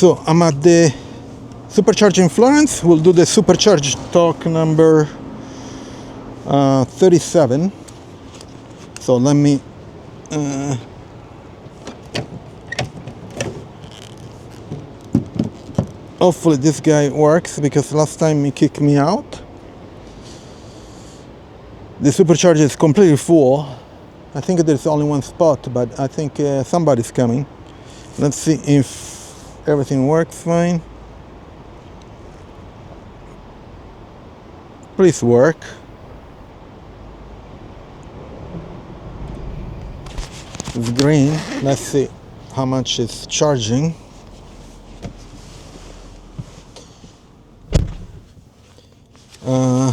So I'm at the Supercharger in Florence. We'll do the Supercharge talk number 37. So let me hopefully this guy works, because last time he kicked me out. The Supercharger is completely full. I think there's only one spot, but I think somebody's coming. Let's see if everything works fine. Please work. It's green. Let's see how much it's charging. Uh,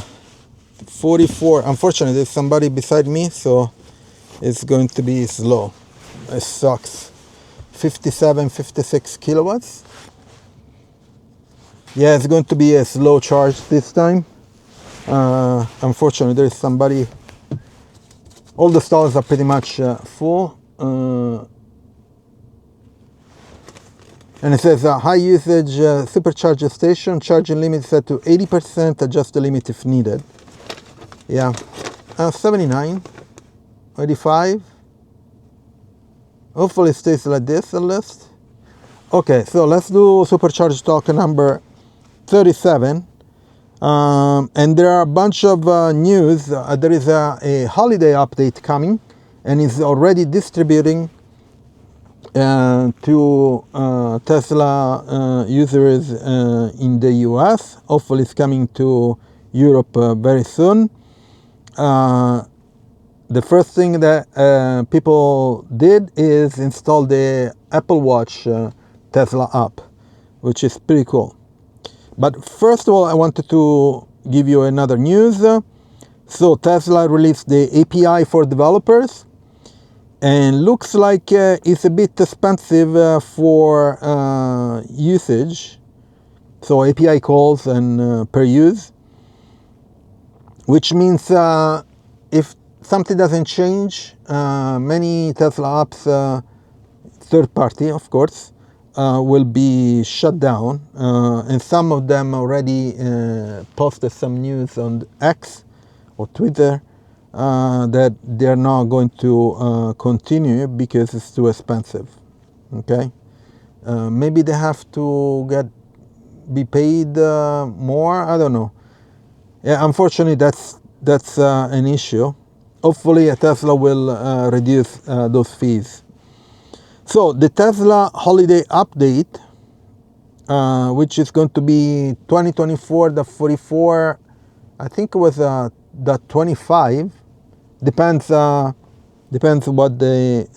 44. Unfortunately, there's somebody beside me, so it's going to be slow. It sucks. 57, 56 kilowatts. Yeah, it's going to be a slow charge this time. Unfortunately, there's somebody. All the stalls are pretty much full. And it says high usage supercharger station, charging limit set to 80%, adjust the limit if needed. Yeah, 79, 85. Hopefully it stays like this at least. Okay, so let's do Supercharge talk number 37. And there are a bunch of news. There is a holiday update coming, and is already distributing to Tesla users in the US. Hopefully it's coming to Europe very soon. The first thing that people did is install the Apple Watch Tesla app, which is pretty cool. But first of all, I wanted to give you another news. So Tesla released the API for developers, and looks like it's a bit expensive for usage. So API calls and per use, which means if something doesn't change, many Tesla apps, third party of course, will be shut down, and some of them already posted some news on X or Twitter that they're not going to continue because it's too expensive. Okay, maybe they have to be paid more. I don't know. Yeah, unfortunately, that's an issue. Hopefully, Tesla will reduce those fees. So the Tesla holiday update, which is going to be 2024, the 44, I think it was the 25, depends what the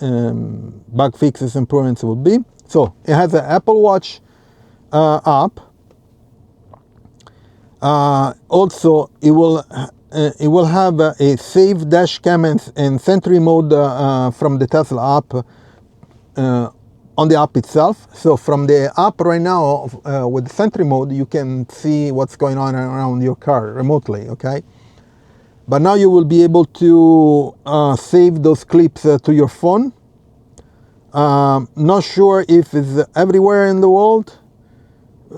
bug fixes improvements will be. So it has an Apple Watch app. Also, it will have a save dash cam and Sentry Mode from the Tesla app. On the app itself. So from the app right now, with the Sentry Mode, you can see what's going on around your car remotely, okay? But now you will be able to save those clips to your phone. Not sure if it's everywhere in the world.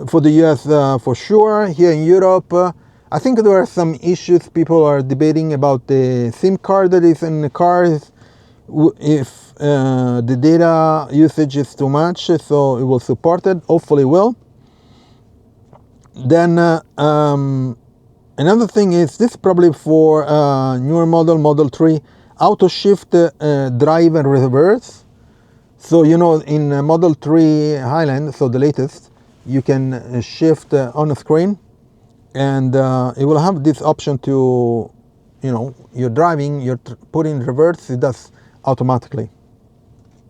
For the US, for sure. Here in Europe, I think there are some issues. People are debating about the SIM card that is in the cars. If the data usage is too much, so it will support it. Hopefully it will. Then another thing is, this is probably for newer Model 3, auto shift drive and reverse. So you know, in Model 3 Highland, so the latest, you can shift on the screen, and it will have this option to, you know, you're driving, you're putting reverse, it does automatically.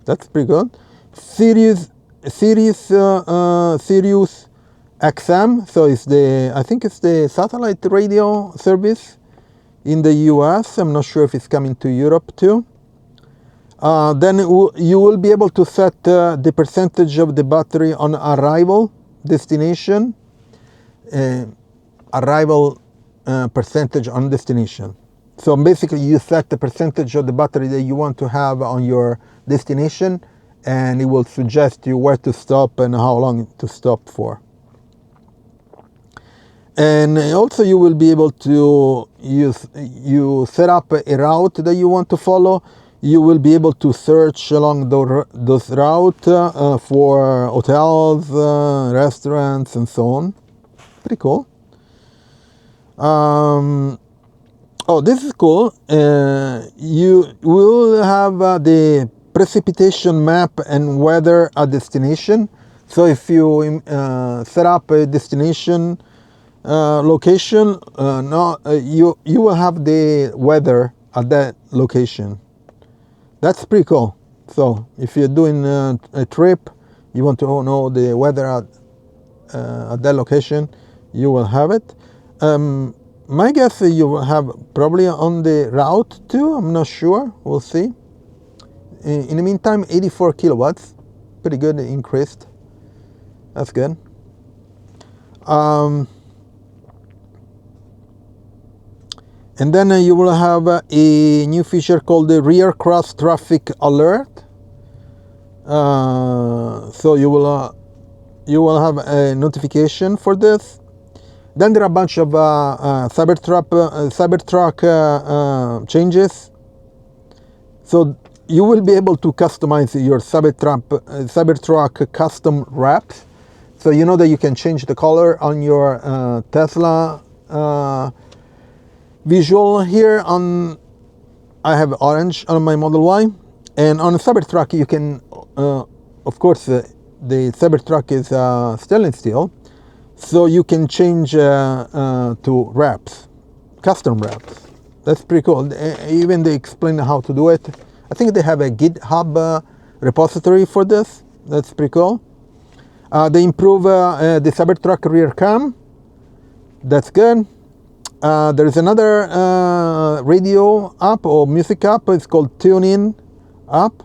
That's pretty good. SiriusXM, so it's I think it's the satellite radio service in the US. I'm not sure if it's coming to Europe too. Then you will be able to set the percentage of the battery on arrival, destination, arrival percentage on destination. So basically you set the percentage of the battery that you want to have on your destination, and it will suggest you where to stop and how long to stop for. And also you will be able to you set up a route that you want to follow. You will be able to search along those routes for hotels, restaurants, and so on. Pretty cool. Oh, this is cool. You will have the precipitation map and weather at destination. So if you set up a destination location, you will have the weather at that location. That's pretty cool. So if you're doing a trip, you want to know the weather at that location, you will have it. My guess is you will have probably on the route too. I'm not sure. We'll see. In the meantime, 84 kilowatts, pretty good, increased. That's good. And then you will have a new feature called the rear cross traffic alert. So you will have a notification for this. Then there are a bunch of Cybertruck changes. So you will be able to customize your Cybertruck custom wraps. So you know that you can change the color on your Tesla visual here. I have orange on my Model Y, and on a Cybertruck you can, of course, the Cybertruck is stainless steel, so you can change to wraps, custom wraps. That's pretty cool. Even they explain how to do it. I think they have a GitHub repository for this. That's pretty cool. They improve the Cybertruck rear cam. That's good. There is another radio app or music app. It's called TuneIn app.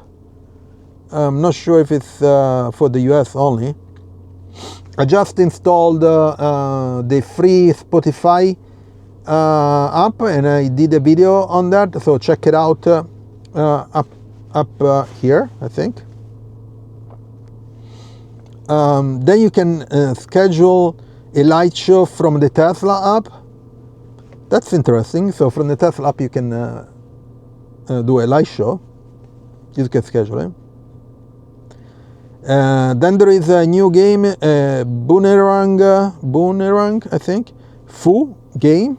I'm not sure if it's for the US only. I just installed the free Spotify app, and I did a video on that. So check it out up here, I think. Then you can schedule a light show from the Tesla app. That's interesting. So from the Tesla app, you can do a live show. You can schedule it. Then there is a new game, Boonerang, I think, Foo game.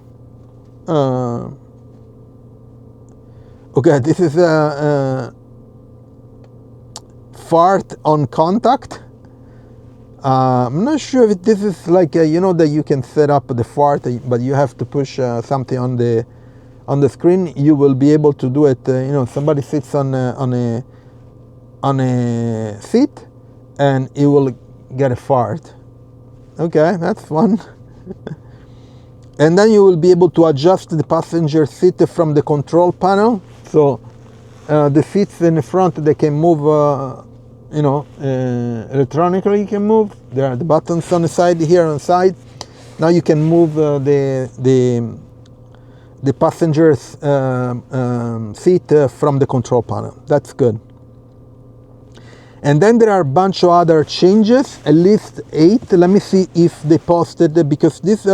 Okay, this is a fart on contact. I'm not sure if this is like you know that you can set up the fart, but you have to push something on the screen. You will be able to do it. You know, somebody sits on a seat, and it will get a fart. Okay, that's fun. And then you will be able to adjust the passenger seat from the control panel. So the seats in the front, they can move. You know, electronically you can move. There are the buttons on the side here on the side. Now you can move the passenger's seat from the control panel. That's good. And then there are a bunch of other changes, at least 8. Let me see if they posted, because this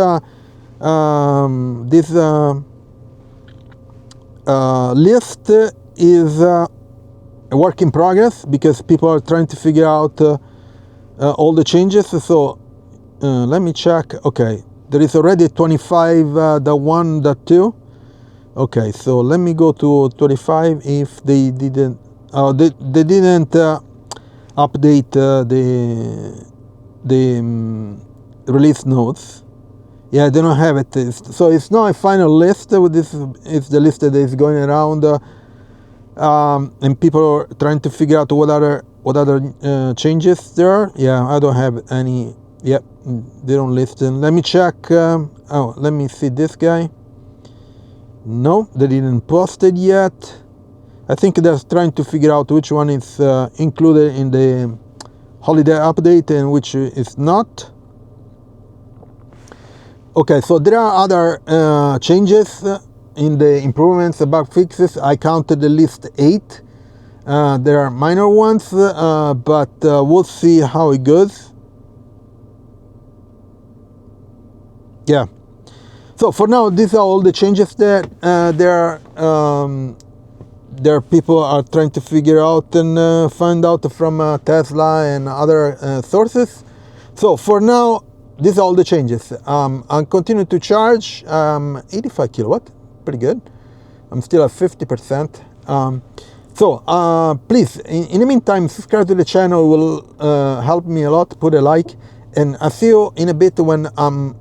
list is a work in progress, because people are trying to figure out all the changes. So let me check. Okay, there is already 25.1.2. Okay, so let me go to 25. If they didn't, they didn't update the release notes. Yeah, they don't have it. So it's not a final list. This is the list that is going around. And people are trying to figure out what other changes there are. Yeah, I don't have any. Yep, they don't list them. Let me check. Oh, let me see this guy. No, they didn't post it yet. I think they're trying to figure out which one is included in the holiday update and which is not. Okay, so there are other changes in the improvements, bug fixes. I counted at least 8. There are minor ones, but we'll see how it goes. Yeah. So for now, these are all the changes that there people are trying to figure out and find out from Tesla and other sources. So for now, these are all the changes. I'm continuing to charge 85 kilowatt, pretty good. I'm still at 50%. So please, in the meantime, subscribe to the channel, will help me a lot. Put a like, and I'll see you in a bit when I'm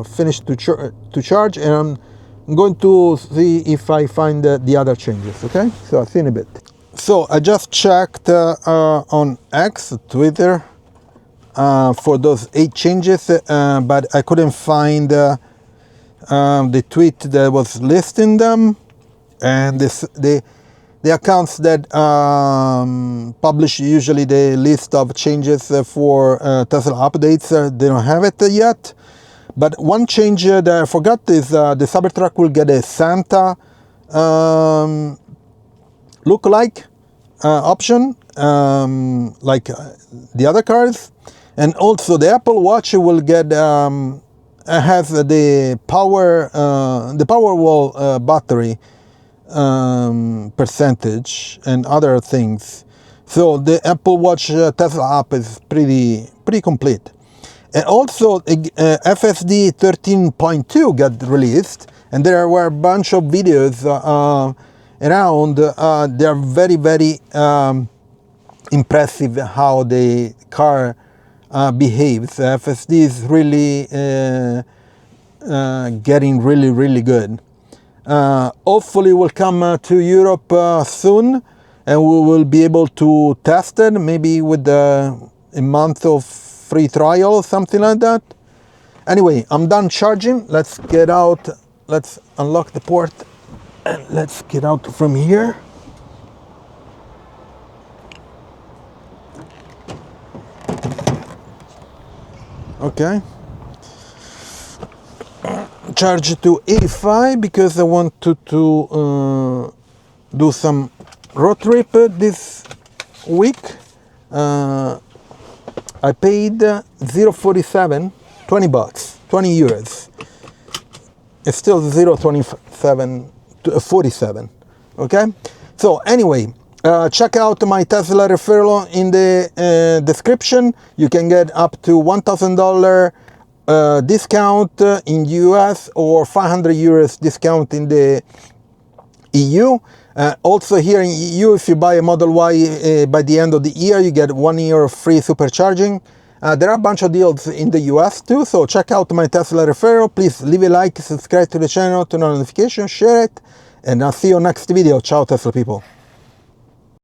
finished to charge, and I'm going to see if I find the other changes, okay? So I'll see you in a bit. So I just checked on X, Twitter, for those 8 changes, but I couldn't find the tweet that was listing them, and the accounts that publish usually the list of changes for Tesla updates, they don't have it yet. But one change that I forgot is the Cybertruck will get a Santa look-alike option, like the other cars. And also the Apple Watch will get has the Powerwall battery percentage and other things. So the Apple Watch Tesla app is pretty complete. And also FSD 13.2 got released, and there were a bunch of videos around. They are very impressive how the car behaves. FSD is really getting really good. Hopefully will come to Europe soon, and we will be able to test it, maybe with a month of free trial or something like that. Anyway, I'm done charging. Let's get out. Let's unlock the port and let's get out from here. Okay. Charge to 85 because I want to do some road trip this week. I paid 0.47, 20 bucks, 20 euros. It's still 0.27, 47. Okay. So anyway, check out my Tesla referral in the description. You can get up to $1,000 discount in US or 500 euros discount in the EU. Also here in EU, if you buy a Model Y by the end of the year, you get 1 year of free supercharging. There are a bunch of deals in the US too, so check out my Tesla referral. Please leave a like, subscribe to the channel, turn on notifications, share it, and I'll see you next video. Ciao Tesla people.